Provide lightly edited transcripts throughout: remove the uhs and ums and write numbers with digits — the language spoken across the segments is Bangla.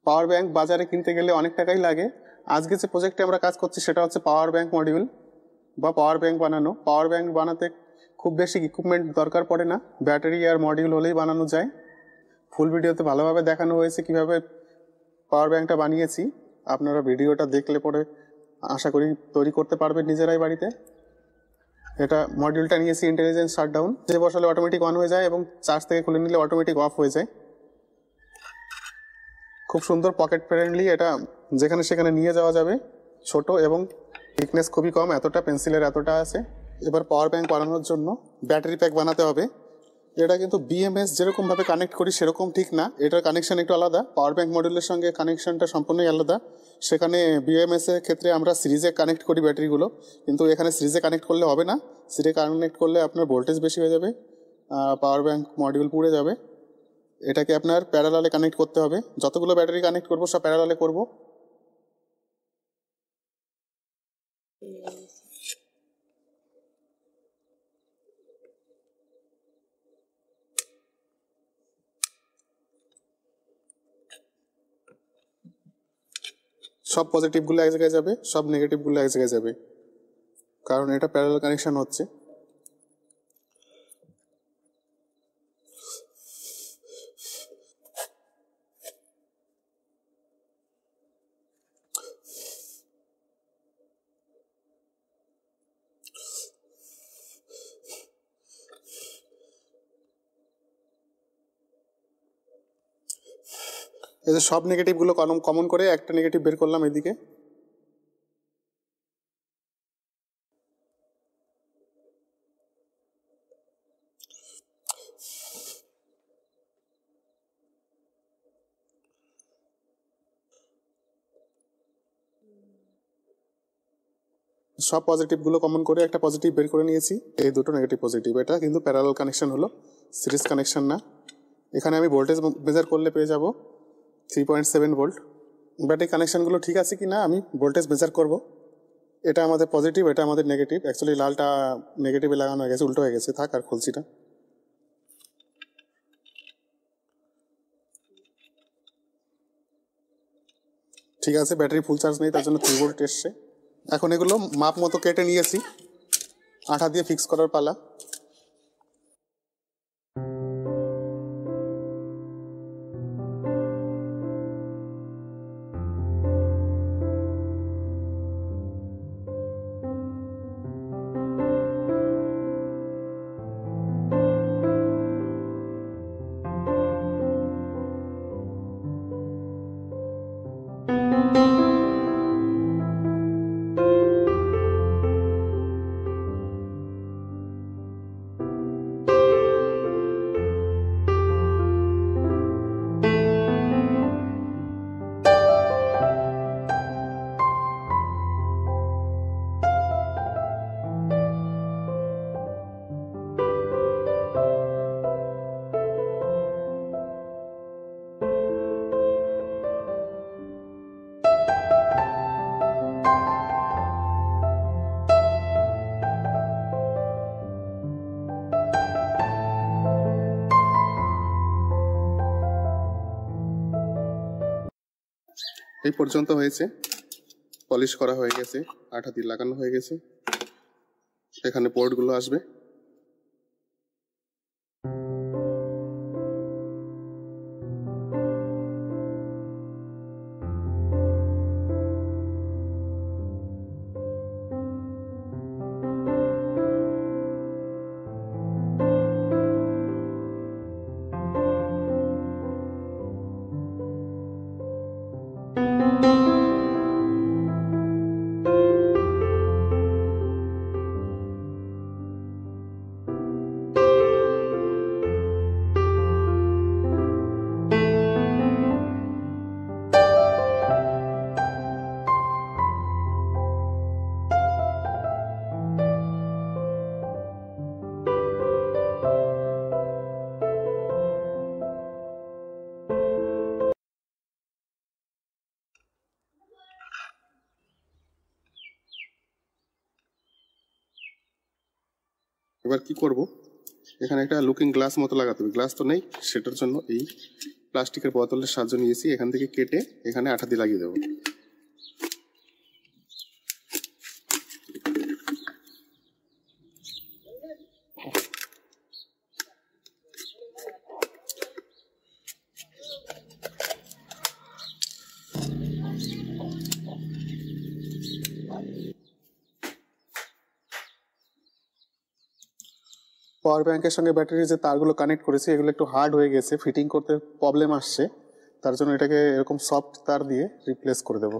পাওয়ার ব্যাংক বাজারে কিনতে গেলে অনেক টাকাই লাগে। আজকে যে প্রজেক্টে আমরা কাজ করছি সেটা হচ্ছে পাওয়ার ব্যাংক মডিউল বা পাওয়ার ব্যাংক বানানো। পাওয়ার ব্যাংক বানাতে খুব বেশি ইকুইপমেন্ট দরকার পড়ে না, ব্যাটারি আর মডিউল হলেই বানানো যায়। ফুল ভিডিওতে ভালোভাবে দেখানো হয়েছে কিভাবে পাওয়ার ব্যাংকটা বানিয়েছি। আপনারা ভিডিওটা দেখলে পরে আশা করি তৈরি করতে পারবেন নিজেরাই বাড়িতে। এটা মডিউলটা নিয়েছি ইন্টেলিজেন্স শাটডাউন, যে বসালে অটোমেটিক অন হয়ে যায় এবং চার্জ থেকে খুলে নিলে অটোমেটিক অফ হয়ে যায়। খুব সুন্দর পকেট ফ্রেন্ডলি, এটা যেখানে সেখানে নিয়ে যাওয়া যাবে। ছোট এবং থিকনেস খুবই কম, এতটা পেন্সিলের এতটা আছে। এবার পাওয়ার ব্যাংক বানানোর জন্য ব্যাটারি প্যাক বানাতে হবে। এটা কিন্তু বিএমএস যেরকমভাবে কানেক্ট করি সেরকম ঠিক না, এটার কানেকশন একটু আলাদা। পাওয়ার ব্যাংক মডিউলের সঙ্গে কানেকশনটা সম্পূর্ণই আলাদা। সেখানে বিএমএস এর ক্ষেত্রে আমরা সিরিজে কানেক্ট করি ব্যাটারিগুলো, কিন্তু এখানে সিরিজে কানেক্ট করলে হবে না। সিরিজে কানেক্ট করলে আপনার ভোল্টেজ বেশি হয়ে যাবে, পাওয়ার ব্যাংক মডিউল পুড়ে যাবে। এটাকে আপনার প্যারালালে কানেক্ট করতে হবে। যতগুলো ব্যাটারি কানেক্ট করবো সব প্যারালালে করব। সব পজিটিভগুলো এক জায়গায় যাবে, সব নেগেটিভগুলো এক জায়গায় যাবে, কারণ এটা প্যারালাল কানেকশন হচ্ছে। এই যে সব নেগেটিভগুলো কমন করে একটা নেগেটিভ বের করলাম এদিকে। সব পজিটিভগুলো কমন করে একটা পজিটিভ বের করে নিয়েছি, এই দুটো নেগেটিভ পজিটিভ। এটা কিন্তু প্যারালাল কানেকশন হলো, সিরিজ কানেকশন না। এখানে আমি ভোল্টেজ মেজার করলে পেয়ে যাব 3.7 ভোল্ট। ব্যাটারি কানেকশনগুলো ঠিক আছে কি না আমি ভোল্টেজ মেজার করব। এটা আমাদের পজিটিভ, এটা আমাদের নেগেটিভ। অ্যাকচুয়ালি লালটা নেগেটিভে লাগানো হয়ে গেছে, উল্টো হয়ে গেছে, থাক আর খুলছি না। ঠিক আছে, ব্যাটারি ফুল চার্জ নেই, তার জন্য 3 ভোল্ট এসছে। এখন এগুলো মাপ মতো কেটে নিয়েছি, আঠা দিয়ে ফিক্স করার পালা। এই পর্যন্ত হয়েছে, পলিশ করা হয়ে গেছে, আঠা দিয়ে লাগানো হয়ে গেছে। এখানে পোর্টগুলো আসবে। এবার কি করব, এখানে একটা লুকিং গ্লাস মতো লাগাতে হবে। গ্লাস তো নেই, সেটার জন্য এই প্লাস্টিকের বোতলের সাহায্য নিয়েছি, এখান থেকে কেটে এখানে আঠা দিয়ে লাগিয়ে দেবো। পাওয়ার ব্যাংকের সঙ্গে ব্যাটারির যে তারগুলো কানেক্ট করেছি এগুলো একটু হার্ড হয়ে গেছে, ফিটিং করতে প্রবলেম আসছে, তার জন্য এটাকে এরকম সফট তার দিয়ে রিপ্লেস করে দেব।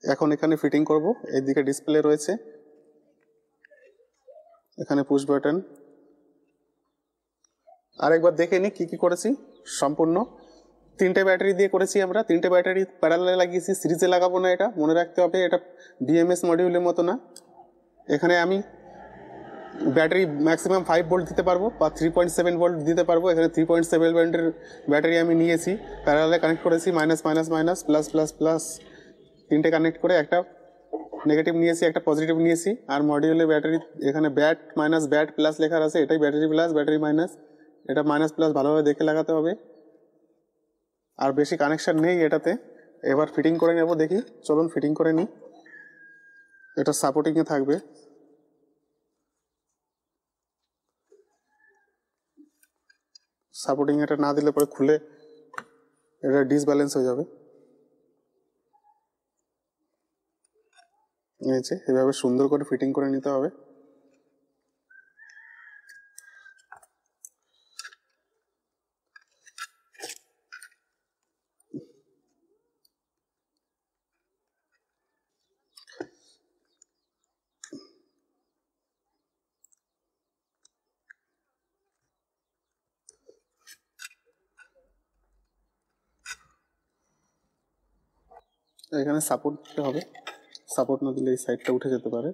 এখন এখানে ফিটিং করব। এইদিকে ডিসপ্লে রয়েছে, এখানে পুশ বাটন। আরেকবার দেখে নি কি কি করেছি সম্পূর্ণ। 3টে ব্যাটারি দিয়ে করেছি আমরা, 3টে ব্যাটারি প্যারালালে লাগিয়েছি, সিরিজে লাগাবো না, এটা মনে রাখতে হবে। এটা বিএমএস মডিউলের মতো না। এখানে আমি ব্যাটারি ম্যাক্সিমাম 5 ভোল্ট দিতে পারবো বা 3.7 ভোল্ট দিতে পারবো। এখানে 3.7 ভোল্টের ব্যাটারি আমি নিয়েছি, প্যারালালে কানেক্ট করেছি, minus minus minus plus plus plus 3টে কানেক্ট করে একটা নেগেটিভ নিয়েছি, একটা পজিটিভ নিয়েছি। আর মডিউলে ব্যাটারি এখানে ব্যাট মাইনাস ব্যাট প্লাস লেখা আছে, এটাই ব্যাটারি প্লাস ব্যাটারি মাইনাস, এটা মাইনাস প্লাস ভালোভাবে দেখে লাগাতে হবে। আর বেশি কানেকশন নেই এটাতে। এবার ফিটিং করে নেব, দেখি চলুন ফিটিং করে নিই। এটা সাপোর্টিংয়ে থাকবে। সাপোর্টিং এটা না দিলে পরে খুলে এটা ডিসব্যালেন্স হয়ে যাবে। নিয়েছে এভাবে সুন্দর করে ফিটিং করে নিতে হবে। এখানে সাপোর্ট দিতে হবে, সাপোর্ট না দিলে এই সাইডটা উঠে যেতে পারে।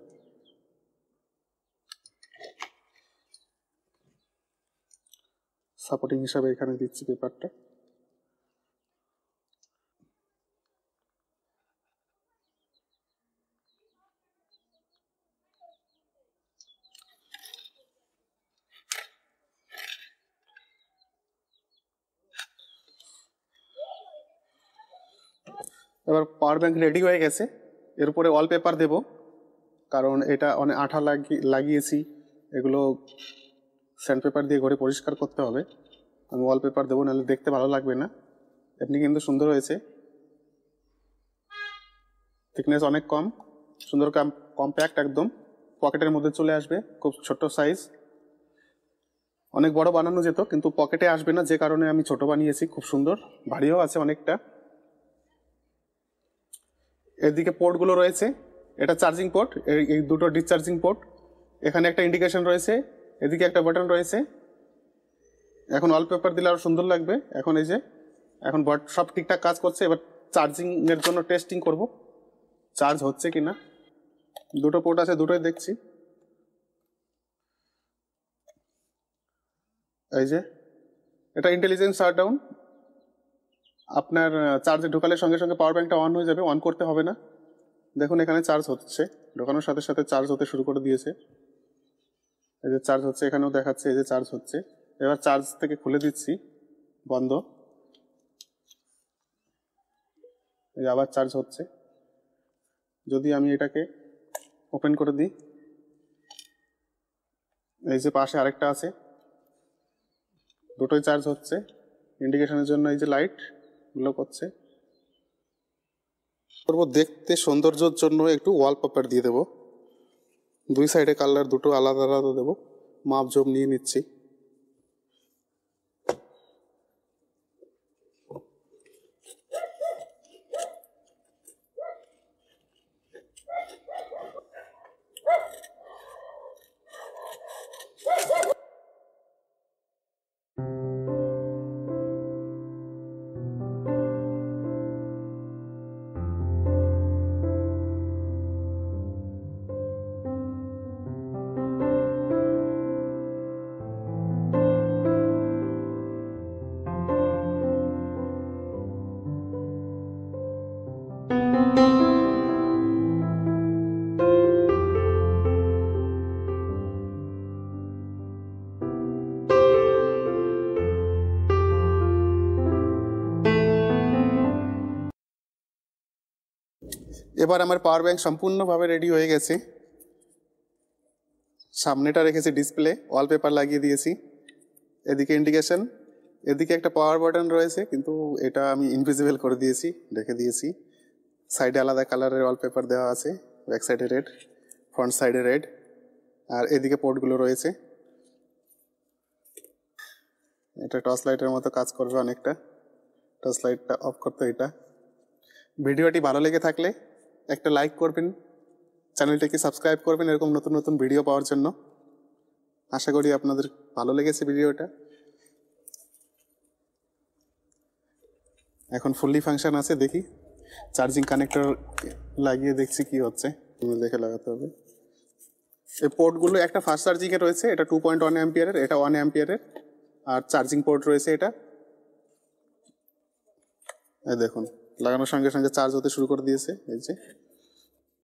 সাপোর্টিং হিসাবে এখানে দিচ্ছি পেপারটা। এবার পাওয়ার ব্যাংক রেডি হয়ে গেছে। এর উপরে ওয়ালপেপার দেব, কারণ এটা অনেক আঠা লাগিয়েছি, এগুলো স্যান্ডপেপার দিয়ে ঘরে পরিষ্কার করতে হবে। আমি ওয়ালপেপার দেবো, নাহলে দেখতে ভালো লাগবে না। এমনি কিন্তু সুন্দর হয়েছে, থিকনেস অনেক কম, সুন্দর কম্প্যাক্ট, একদম পকেটের মধ্যে চলে আসবে। খুব ছোট সাইজ, অনেক বড় বানানো যেত কিন্তু পকেটে আসবে না, যে কারণে আমি ছোট বানিয়েছি। খুব সুন্দর, ভারীও আছে অনেকটা। এদিকে পোর্টগুলো রয়েছে, এটা চার্জিং পোর্ট, এই দুটো ডিসচার্জিং পোর্ট। এখানে একটা ইন্ডিকেশন রয়েছে, এদিকে একটা বাটন রয়েছে। এখন ওয়ালপেপার দিলে আরো সুন্দর লাগবে। এখন এই যে এখন সব ঠিকঠাক কাজ করছে। এবার চার্জিং এর জন্য টেস্টিং করব, চার্জ হচ্ছে কিনা। দুটো পোর্ট আছে, দুটোই দেখছি। এই যে এটা ইন্টেলিজেন্ট শাটডাউন। আপনার চার্জে ঢোকালে সঙ্গে সঙ্গে পাওয়ার ব্যাংকটা অন হয়ে যাবে, অন করতে হবে না। দেখুন এখানে চার্জ হচ্ছে, ঢোকানোর সাথে সাথে চার্জ হতে শুরু করে দিয়েছে। এই যে চার্জ হচ্ছে, এখানেও দেখাচ্ছে এই যে চার্জ হচ্ছে। এবার চার্জ থেকে খুলে দিচ্ছি, বন্ধ। এই যে আবার চার্জ হচ্ছে। যদি আমি এটাকে ওপেন করে দিই, এই যে পাশে আরেকটা আছে, দুটোই চার্জ হচ্ছে। ইন্ডিকেশনের জন্য এই যে লাইট গ্লো করছে। করবো দেখতে সৌন্দর্যের জন্য একটু ওয়ালপেপার দিয়ে দেবো। দুই সাইডে কালার দুটো আলাদা আলাদা দেবো। মাপ জোপ নিয়ে নিচ্ছি। এবার আমার পাওয়ার ব্যাংক সম্পূর্ণভাবে রেডি হয়ে গেছে। সামনেটা রেখেছি ডিসপ্লে, ওয়ালপেপার লাগিয়ে দিয়েছি, এদিকে ইন্ডিকেশন, এদিকে একটা পাওয়ার বাটন রয়েছে কিন্তু এটা আমি ইনভিজিবল করে দিয়েছি, রেখে দিয়েছি। সাইডে আলাদা কালারের ওয়ালপেপার দেওয়া আছে, ব্যাক সাইডে রেড, ফ্রন্ট সাইডে রেড, আর এদিকে পোর্টগুলো রয়েছে। এটা টর্চ লাইটের মতো কাজ করবে অনেকটা। টর্চ লাইটটা অফ করতে এটা। ভিডিওটি ভালো লেগে থাকলে একটা লাইক করবেন, চ্যানেলটিকে সাবস্ক্রাইব করবেন এরকম নতুন নতুন ভিডিও পাওয়ার জন্য। আশা করি আপনাদের ভালো লেগেছে ভিডিওটা। এখন ফুললি ফাংশন আছে, দেখি চার্জিং কানেক্টর লাগিয়ে দেখছি কি হচ্ছে, দেখে লাগাতে হবে। এই পোর্টগুলো একটা ফাস্ট চার্জিংয়ে রয়েছে, এটা 2.1 অ্যাম্পিয়ারের, এটা 1 অ্যাম্পিয়ারের, আর চার্জিং পোর্ট রয়েছে এটা। এই দেখুন লাগানোর সঙ্গে সঙ্গে চার্জ হতে শুরু করে দিয়েছে, এই যে